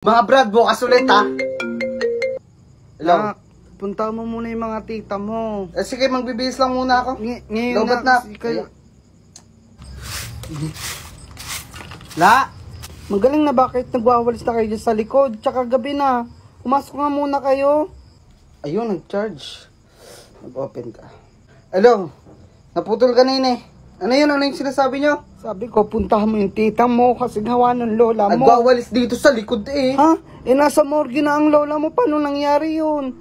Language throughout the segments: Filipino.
Mga brad, bukas ulit ha. Hello? Punta mo muna yung mga tita mo. Sige, magbibihis lang muna ako. Ngayon Lobat na. La, magaling na bakit nagwawalis na kayo dyan sa likod? Tsaka gabi na. Pumasok nga muna kayo. Ayun, nag-charge. Nag-open ka. Hello? Naputol kanina eh. Ano yun? Ano yung sinasabi nyo? Sabi ko, puntahan mo yung tita mo kasi gawa ng lola mo. Nagwawalis dito sa likod eh. Ha? Eh nasa morgue na ang lola mo. Paano nangyari yun?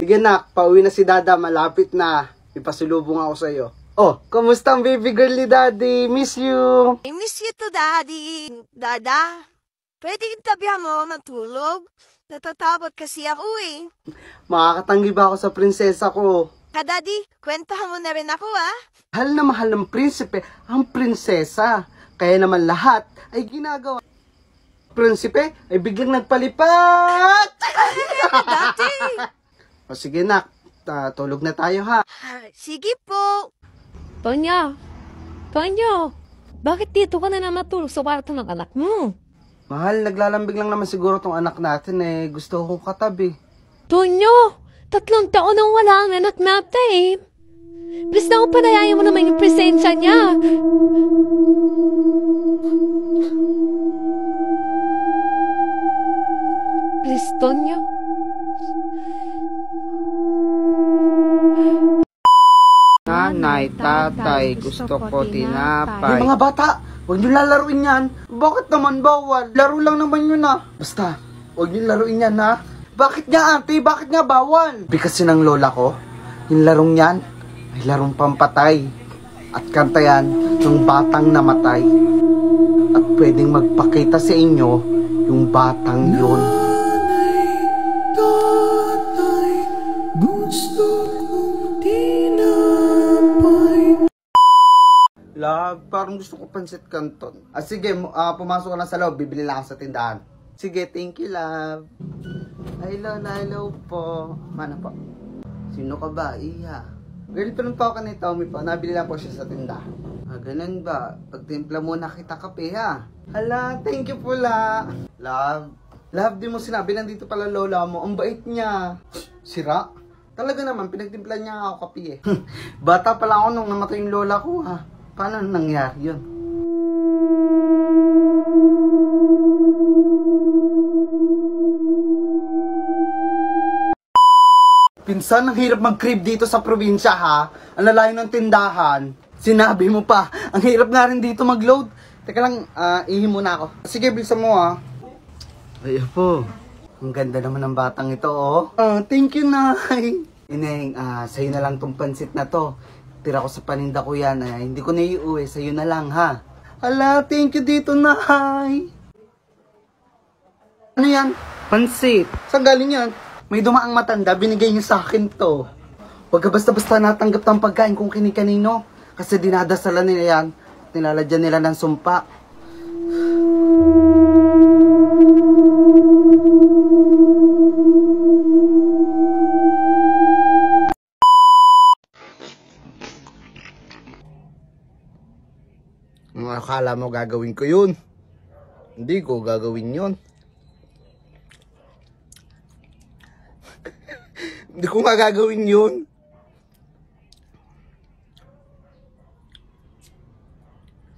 Sige nak, pauwi na si Dada. Malapit na. Ipasulubong ako sa'yo. Oh, kamusta ang baby girl ni Daddy? Miss you. I miss you too, Daddy. Dada, pwede tabihan mo matulog? Natatakot kasi ako eh. Makakatanggi ba ako sa prinsesa ko? Daddy, kwentahan mo na rin ako ah. Mahal ng prinsipe ang prinsesa. Kaya naman lahat ay ginagawa. Prinsipe ay biglang nagpalipat. Dati. O sige nak, tulog na tayo ha. Sige po. Tonya, bakit dito ka na matulog sa kwarto ng anak mo? Mahal, naglalambing lang naman siguro tong anak natin eh. Gusto kong katabi. Tonyo, 3 taon nang wala ang anak natin. Please na panayayan mo naman yung presensya niya. Please, Tonyo. Nanay, tatay, gusto ko tinapay. Mga bata, huwag niyo lalaruin yan. Bakit naman bawal? Laro lang naman yun ah. Basta, huwag niyo laruin yan ha. Bakit nga ate? Bakit nga bawal? Kasi ng lola ko, yung larong yan, ay larong pampatay. At kanta yan ng batang namatay. At pwedeng magpakita sa inyo yung batang yun. Love, parang gusto ko pansit canton. Sige, pumasok ka na sa loob. Bibili lang ako sa tindahan. Sige, thank you, love. Hello po. Mana po? Sino ka ba? Iya. Girlfriend po ako ni Tommy po. Nabili lang po siya sa tindahan. Ganun ba? Pagtimpla muna kita kape, ha? Hala, thank you po, la. Love, di mo sinabi, nandito pala lola mo. Ang bait niya. Sira? Talaga naman, pinagtimpla niya ako kape eh. Bata pala ako nung namatay yung lola ko, ha? Paano nangyari yun? Pinsan, ang hirap mag-crib dito sa probinsya ha. Ang lalayo ng tindahan. Sinabi mo pa, ang hirap nga rin dito mag-load. Teka lang, ihi muna ako. Sige, bilisan mo ha. Ay po, ang ganda naman ng batang ito oh. Thank you, Nay. Ineng, sa'yo na lang tong pansit na to. Tira ko sa paninda ko yan. Hindi ko na iuwi. Sa'yo na lang, ha? Hala, thank you dito, Nay. Ano yan? Pansit. Saan galing yan? May dumaang matanda. Binigay niyo sa akin to. Huwag ka basta-basta natanggap ng pagkain kung kini-kanino. Kasi dinadasalan nila yan. Nilalagyan nila ng sumpa. Akala mo gagawin ko yun. Hindi ko gagawin yun. Hindi ko nga gagawin yun.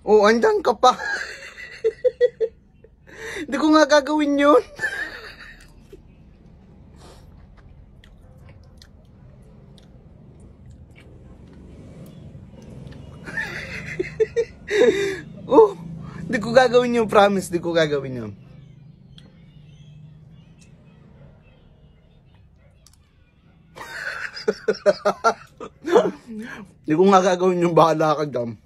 Oh, andyan ka pa. Hindi ko nga gagawin yun. Oh, di ko gagawin yun, promise, di ko gagawin yun. Di ko nga gagawin yung bahala ka dam.